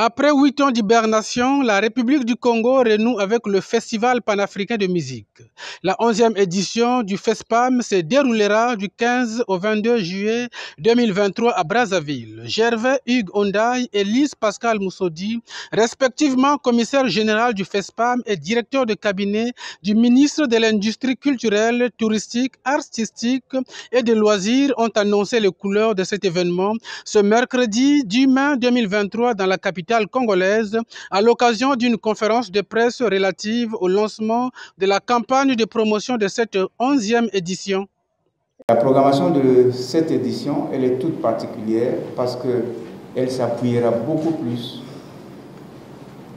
Après 8 ans d'hibernation, la République du Congo renoue avec le Festival panafricain de musique. La 11e édition du FESPAM se déroulera du 15 au 22 juillet 2023 à Brazzaville. Gervais Hugues Ondaï et Lise Pascal Moussoudi, respectivement commissaire général du FESPAM et directeur de cabinet du ministre de l'Industrie culturelle, touristique, artistique et des loisirs, ont annoncé les couleurs de cet événement ce mercredi 10 mai 2023 dans la capitale congolaise à l'occasion d'une conférence de presse relative au lancement de la campagne de promotion de cette 11e édition. La programmation de cette édition, elle est toute particulière parce qu'elle s'appuiera beaucoup plus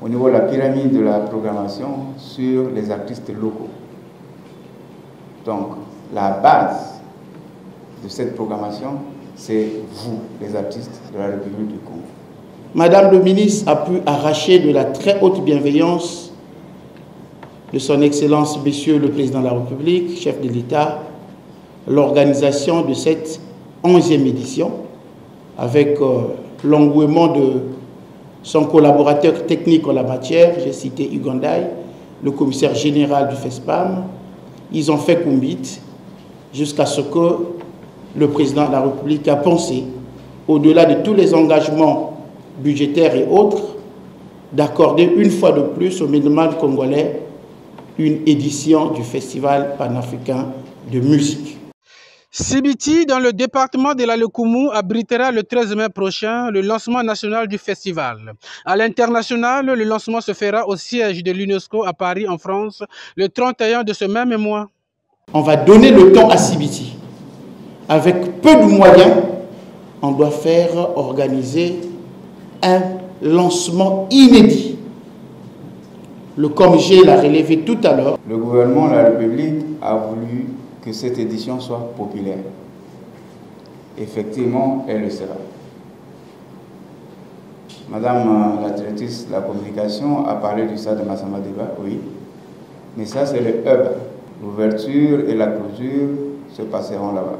au niveau de la pyramide de la programmation sur les artistes locaux. Donc, la base de cette programmation, c'est vous, les artistes de la République du Congo. Madame le ministre a pu arracher de la très haute bienveillance de son Excellence, Monsieur le Président de la République, chef de l'État, l'organisation de cette 11e édition avec l'engouement de son collaborateur technique en la matière, j'ai cité Hugues Ondaï, le commissaire général du FESPAM. Ils ont fait combite jusqu'à ce que le Président de la République a pensé, au-delà de tous les engagements budgétaires et autres, d'accorder une fois de plus au Ménomane congolais une édition du Festival panafricain de musique. Sibiti, dans le département de la Lekumu, abritera le 13 mai prochain le lancement national du festival. À l'international, le lancement se fera au siège de l'UNESCO à Paris, en France, le 31 de ce même mois. On va donner le temps à Sibiti. Avec peu de moyens, on doit faire organiser un lancement inédit. Le COMG l'a relevé tout à l'heure. Le gouvernement de la République a voulu que cette édition soit populaire. Effectivement, elle le sera. Madame la directrice de la communication a parlé du stade de Massamba Débat, oui. Mais ça, c'est le hub. L'ouverture et la clôture se passeront là-bas.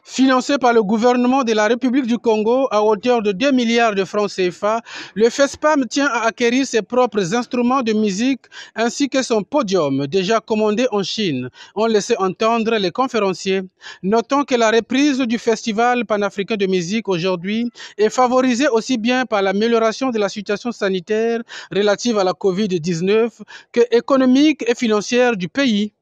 Financé par le gouvernement de la République du Congo à hauteur de 2 milliards de francs CFA, le FESPAM tient à acquérir ses propres instruments de musique ainsi que son podium déjà commandé en Chine, ont laissé entendre les conférenciers. Notons que la reprise du Festival panafricain de musique aujourd'hui est favorisée aussi bien par l'amélioration de la situation sanitaire relative à la Covid-19 que économique et financière du pays.